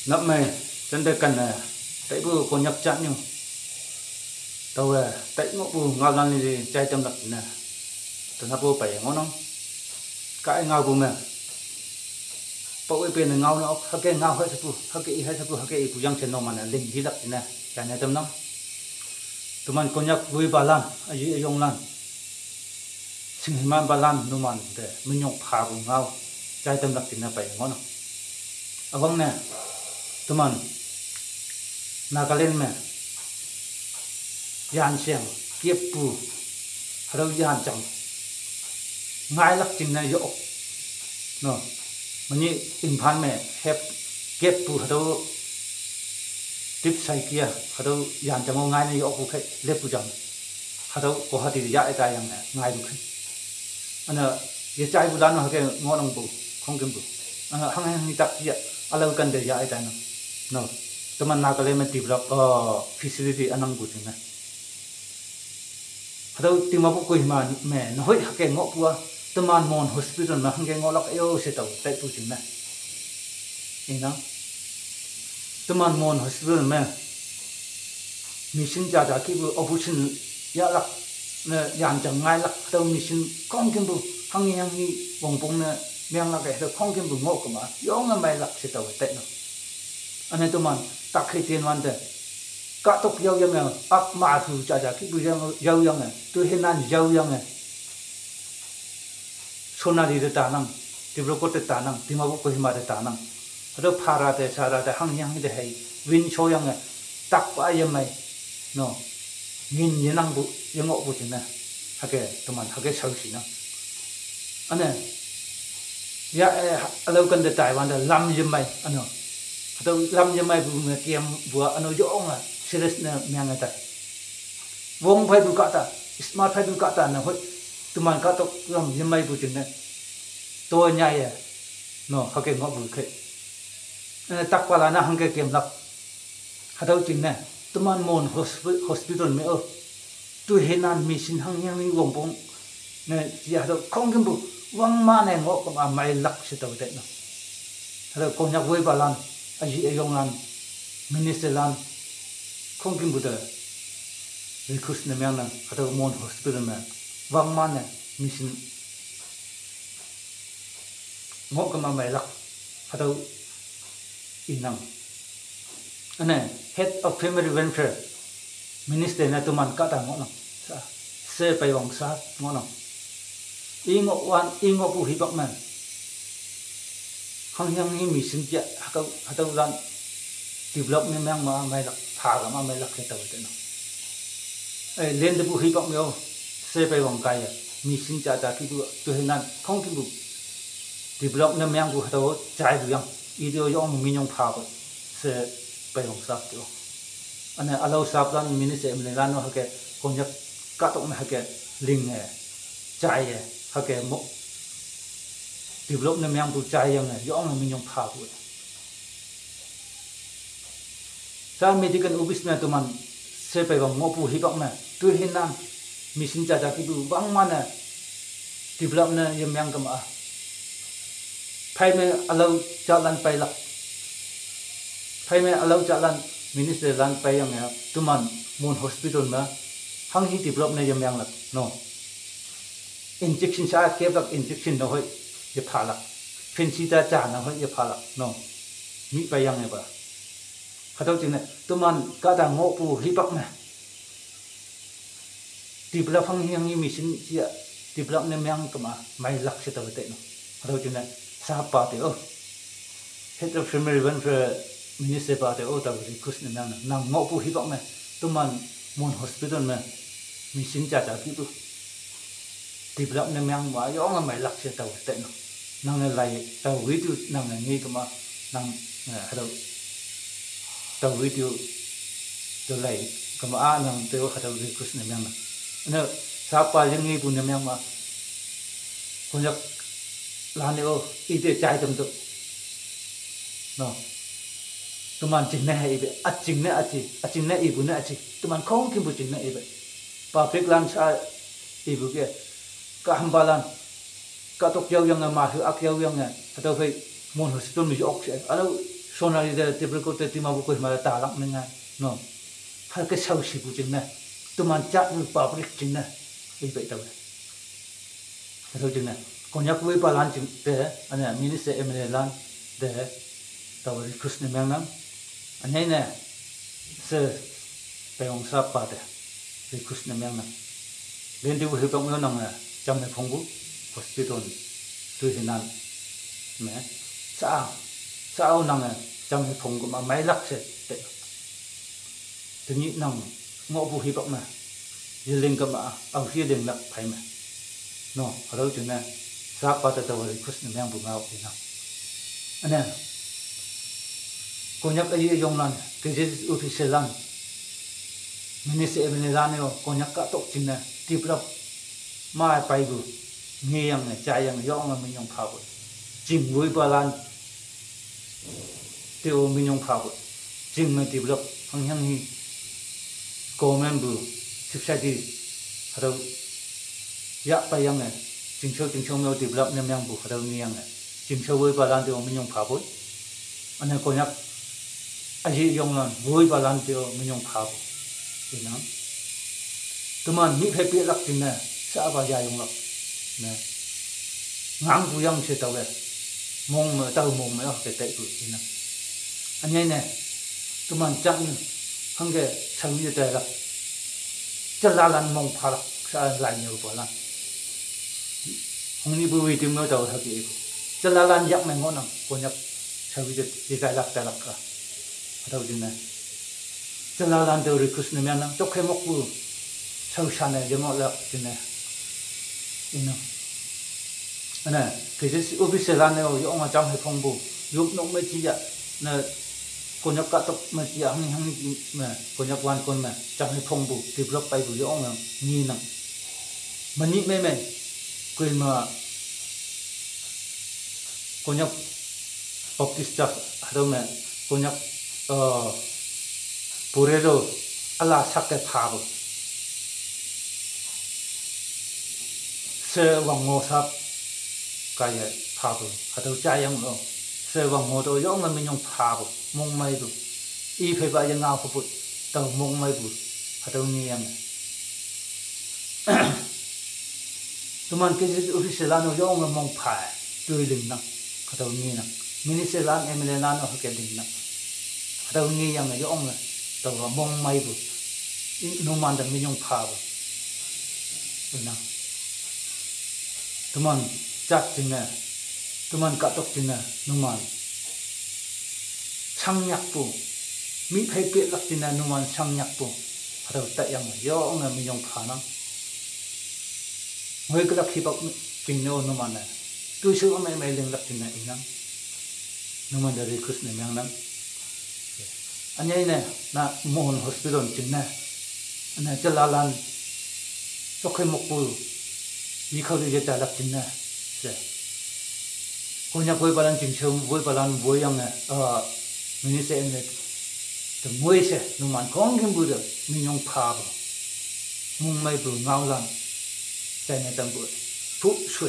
nắp mày chân đây cần là tại bữa còn nhập chặn nhưng tàu là tại ngõ bù ngao lan thì chạy tâm lập nè từ nắp bù bảy ngõ nóng cái ngao bù mẹ bộ cái bên ngao nó hắc cái ngao hết sắp hắc cái bù giang chân nó mà là linh đi lập nè chạy này tâm nóng tụi mình còn nhập vui bà lan ở dưới yong lan sinh hình man bà lan nó mà để mình nhộng phá bù ngao chạy tâm lập nè bảy ngõ nóng à vâng nè tụi mình Nagaland में yan xem kiếp bù rồi yan chẳng ngay lắc chính này dỗ nó mình in phan mẹ hẹp kiếp bù rồi tiếp sai kia rồi yan chẳng ngay này dỗ cũng phải lép bù chẳng rồi có hạt thì dạy cái yang này ngay được anh à cái trái bù đan nó cái ngon ông bù không kiếm bù anh hăng hăng tập gì à lâu cần để dạy cái nó teman Nagaland में develop facility anang buting na hado timapu ko hima me no hoi hake ngo puwa teman mon hospital na hangge ngo lak yo se tau tai buting na ina teman mon hospital me mission ja ja ki bu operation ya lak na yan chang ngai lak tau mission kong kim bu hangi bong bong na myang lak ke kong kim bu ngo ko ma yo nga mai lak se tau tai no ane teman tak khi tiền hoàn thế, cả tộc giàu yang này, áp mã thu trả trả cái bây giờ giàu yang này, tôi hiện nay giàu yang này, sona đi để ta năng, thì bữa có để ta năng, thì mà bữa có mà để ta năng, rồi phá ra để xả ra để hăng yang để hay, win show yang này, tak quá yang này, no, nhìn như năng bự, yang ngộ bự thế này, cái tụi mình cái sầu xí nó, anh này, ya lâu cần để tài hoàn để làm gì mày, anh nói atau lam jamai bu me kiam bua ano jo nga serius na myang ta wong phai du ka ta smart phai du ka ta na hoi tuman ka tok lam jamai bu tin na to nyai ya no ha ke ngo bu khe tak pala na hang ke kem lap hadau tin na tuman mon hospital me o tu henan mission hang yang ni wong bong na ya do khong kem bu wang ma ne ngo ka mai lak se to de no hadau ko nyak voi balan aji ayong lan minister lan không kim bùa recruit na myang na atau mon hospital na wang man na mission ngok ka ma mai lak atau inang ane head of family welfare minister na tuman ka ta ngok na sa se pai wang sa ngok na ingo pu hi bak man hang yang ni mission ja atau lan develop ni mang ma mai lak pha ga ma mai lak ke tau te no ai len de bu hi bak myo se pai wang kai mission ja ja ki du tu he nan khong ki bu develop ni mang bu tau chai bu yang i do yong mi nyong pha ba se pai wang sa tu ane alo sap lan minister em lan no ha ke kong yak ka tok na ha ke ling e chai e ha ke mo develop na myang tu chai yang này yong mình nhung phá bụi sa medical office na tuman se pai bang ngopu hi bang na tu hin nan mission cha cha ki bu bang ma na develop na yam yang kam a phai me alo cha lan pai lak phai me alo cha lan minister lan pai yang ya tuman mon hospital ma hang hi develop na yam yang lak no injection sa ke lak injection no hoi ye phá lak phen chi ta cha na hoi ye phá lak no mi pai yang ne ba khadau ching ne tuman ka da ngo pu hi bak na develop hang yang ni mission chi develop ne myang kama mai lak se ta te no khadau ching ne sa pa te o head of family welfare minister pa te o ta ri kus ne nang ngo pu hi bak na tuman mon hospital na mission cha cha ki tu develop ne myang wa yo nga mai lak se ta te no nang ne lai ta wi tu nang ne ni kama nang khadau ta video to lai kama a nang te o khadau ri kus ne myang na sa pa yang ngi bu ne myang ma kon yak la ne o i te chai tam tu no tuman ching ne hai be a ching ne i bu ne a chi tuman khong kim bu ching ne i be public lan sa i bu ke ka hambalan ka tok yau yang ma hu ak yau yang ta phai mon hospital mi ok se alo sonari de tibro ko te timabu ko ma ta lak menga no har ke sau si bu jing na tuman chat ni public jing na ei bai ta ro jing na konyak we pa lan jing te ana minister emre lan de ta wa request ni mang nam anai na se pe ong sa pa de request ni mang nam len di wi pa mo nang cham ne phong bu hospital tu hinan me sao nang chăm hi phong cũng mà máy lắc sẽ tệ tự nhiên nang ngõ bu hi bọc mà giờ lên cái mà ông phía lên lắc phải mà no ở đâu chỗ này sao bắt đầu vào cái khúc này mang bùn ngao thì nào anh em cô nhắc ấy dùng lần cái gì official lần mình sẽ mình làm nhiều cô nhắc cả tộc chính này tiếp lập mai bay bu nghe này chạy yang yong mà mình dùng phao chỉnh với ba lan tiêu mình dùng phao chỉnh mà tiếp lập hàng hàng hi cô men bu thực sự đi ở đâu dạ bay yang này chỉnh sâu nhau tiếp lập nem yang bu ở đâu nghe này chỉnh sâu với ba lan tiêu mình dùng phao anh em cô nhắc anh dùng lần với ba lan tiêu mình dùng phao thì nó tụi mình nghĩ phải biết lắc chỉnh này sao vào dài dùng lắc nè ngang bu yang sẽ tao về mong mà tao mong mà phải tệ tuổi thì nè anh ấy nè tụi mình chẳng không cái chẳng như thế là chắc là lần mong phá lắc sao lại nhiều quá lắm không như bùi tìm nó tao thật gì chắc là lần dặm mình ngon lắm cô nhập sao bây giờ đi cái lắc cả đâu chứ nè chắc là lần tao request này mình làm chốc hay mốc bu sao sáng này giống lắc chứ nè ino ana cái gì official là này rồi ông chăm hay phong bù giúp nó mới chỉ là con nhóc cả tộc mà chỉ hăng mà con nhóc quan con mà chăm hay phong bù thì block bay bù ông là nghi nè mà nhị mày quên mà con nhóc baptist đâu mà con nhóc Purero Allah sắc cái phá bù sơ vòng ngô sắp cái phá bù ở đâu trái yang lo sơ vòng ngô đâu giống là mình dùng phá bù mông mây bù y phải vậy ngao phục bù tàu mông mây bù ở đâu niềng tụi mình cái gì official là nó giống là mông phá tươi linh năng ở đâu niềng minister lan em lên lan nó cái linh năng ở đâu niềng là giống là tàu mông mây bù nó mang được mình dùng phá bù đúng không tụi mình chắc chắn là tụi mình cắt tóc chắn là nung man sang nhạc bu mỹ phải biết lắc chắn là nung man sang nhạc bu rồi tại yang yo ông là mình dùng khả năng người cái lắc khi bọc chỉnh nô nung man này tôi sợ mày lên lắc chắn là ý năng nung man dari kus này mang năng anh ấy này là mon hospital chắn này anh ấy cho lan cho khai một bu đi khâu đi trả lập chính nè, cô nhà vui balan chính sớm vui balan vui yang nè, mình sẽ nè, từ mỗi sẽ, nó mang con kim bự được, mình用phá bự, mông mai bự ngao lan, tại này tầm bự, phúc suy.